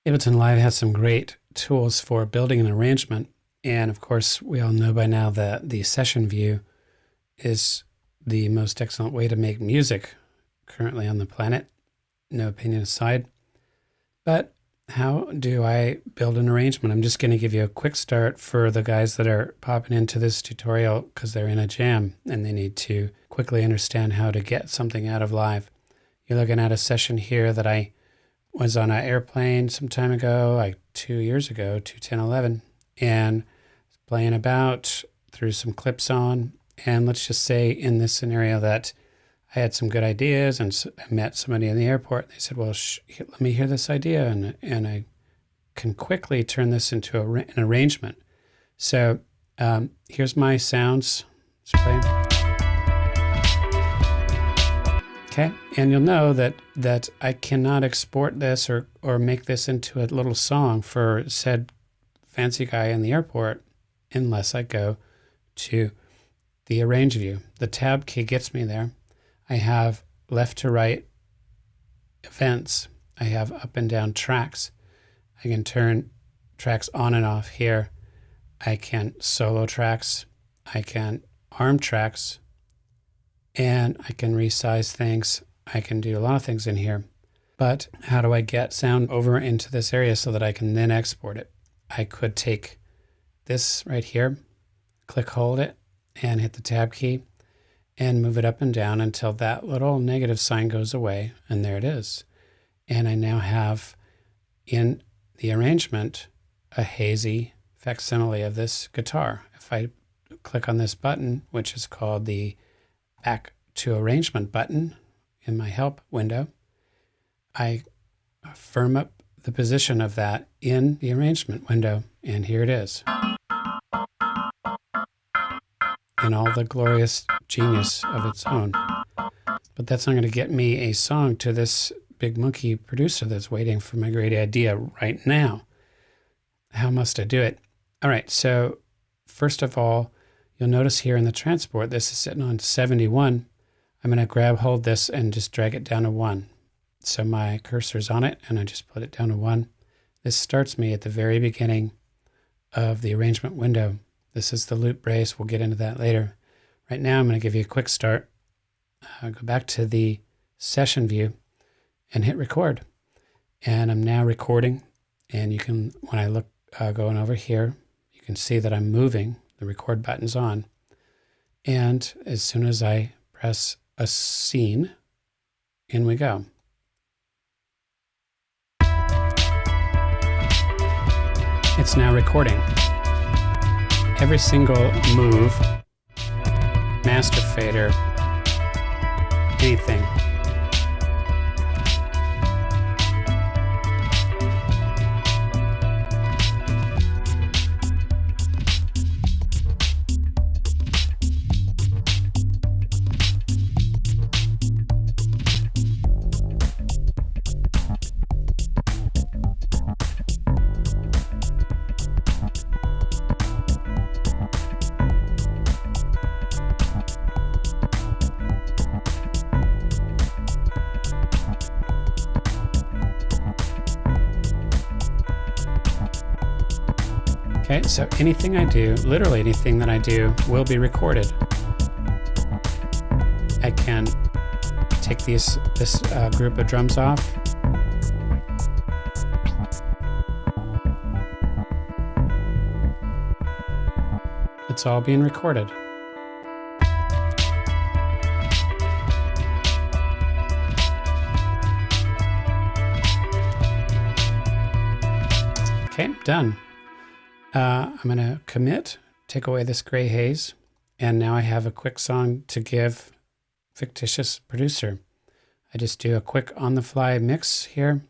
Ableton Live has some great tools for building an arrangement. And of course, we all know by now that the session view is the most excellent way to make music currently on the planet, no opinion aside. But how do I build an arrangement? I'm just going to give you a quick start for the guys that are popping into this tutorial because they're in a jam and they need to quickly understand how to get something out of Live. You're looking at a session here that I was on an airplane some time ago, like 2 years ago, 2011, and playing about, threw some clips on, and let's just say in this scenario that I had some good ideas and I met somebody in the airport. They said, well, let me hear this idea, and I can quickly turn this into an arrangement. So here's my sounds. Let's play. Okay, and you'll know that I cannot export this or make this into a little song for said fancy guy in the airport unless I go to the arrange view. The tab key gets me there. I have left to right events. I have up and down tracks. I can turn tracks on and off here. I can solo tracks. I can arm tracks. And I can resize things. I can do a lot of things in here. But how do I get sound over into this area so that I can then export it? I could take this right here, click hold it, and hit the tab key, and move it up and down until that little negative sign goes away, and there it is. And I now have in the arrangement a hazy facsimile of this guitar. If I click on this button, which is called the Back to Arrangement button in my help window, I firm up the position of that in the arrangement window, and here it is. In all the glorious genius of its own. But that's not going to get me a song to this big monkey producer that's waiting for my great idea right now. How must I do it? All right, so first of all, you'll notice here in the transport, this is sitting on 71. I'm going to grab hold this and just drag it down to 1. So my cursor's on it, and I just put it down to 1. This starts me at the very beginning of the arrangement window. This is the loop brace. We'll get into that later. Right now, I'm going to give you a quick start. Go back to the session view and hit record. And I'm now recording. And you can, when I look going over here, you can see that I'm moving. The record button's on. And as soon as I press a scene, in we go. It's now recording. Every single move, master fader, anything. Okay, so anything I do, literally anything that I do, will be recorded. I can take this group of drums off. It's all being recorded. Okay, done. I'm going to commit, take away this gray haze, and now I have a quick song to give fictitious producer. I just do a quick on-the-fly mix here.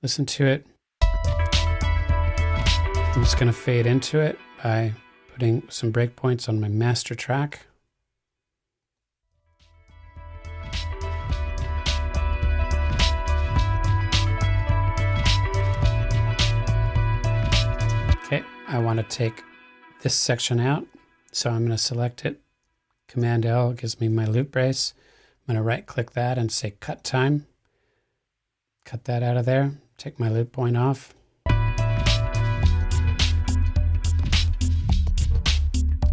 Listen to it. I'm just going to fade into it by putting some breakpoints on my master track. I want to take this section out, so I'm going to select it. Command L gives me my loop brace. I'm going to right click that and say cut time. Cut that out of there. Take my loop point off.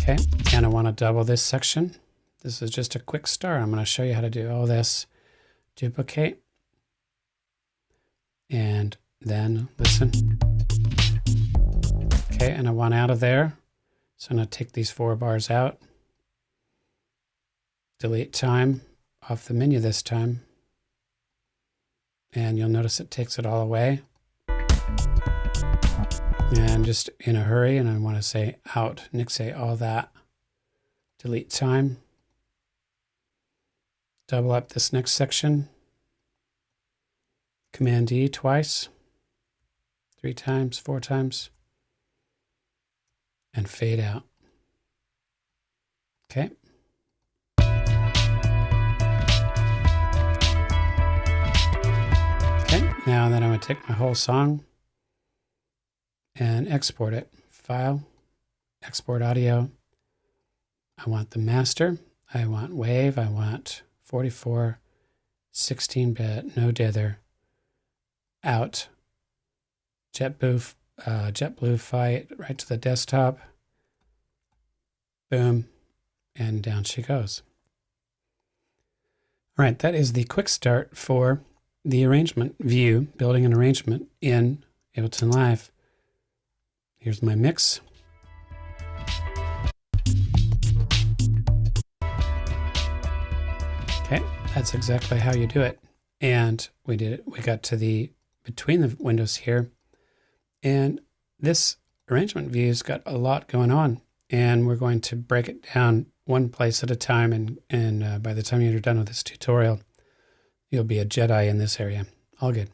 Okay, and I want to double this section. This is just a quick start. I'm going to show you how to do all this. Duplicate, and then listen. Okay, and I want out of there. So I'm going to take these 4 bars out. Delete time off the menu this time. And you'll notice it takes it all away. And just in a hurry, and I want to say out, nixate all that. Delete time. Double up this next section. Command D twice. 3 times, 4 times. And fade out. Okay. Okay, now then I'm going to take my whole song and export it. File, export audio. I want the master. I want wave. I want 44, 16-bit, no dither. Out. JetBlue fight right to the desktop. Boom. And down she goes. All right, that is the quick start for the arrangement view, building an arrangement in Ableton Live. Here's my mix. Okay, that's exactly how you do it. And we did it. We got to the between the windows here. And this arrangement view's got a lot going on. And we're going to break it down one place at a time. And by the time you're done with this tutorial, you'll be a Jedi in this area. All good.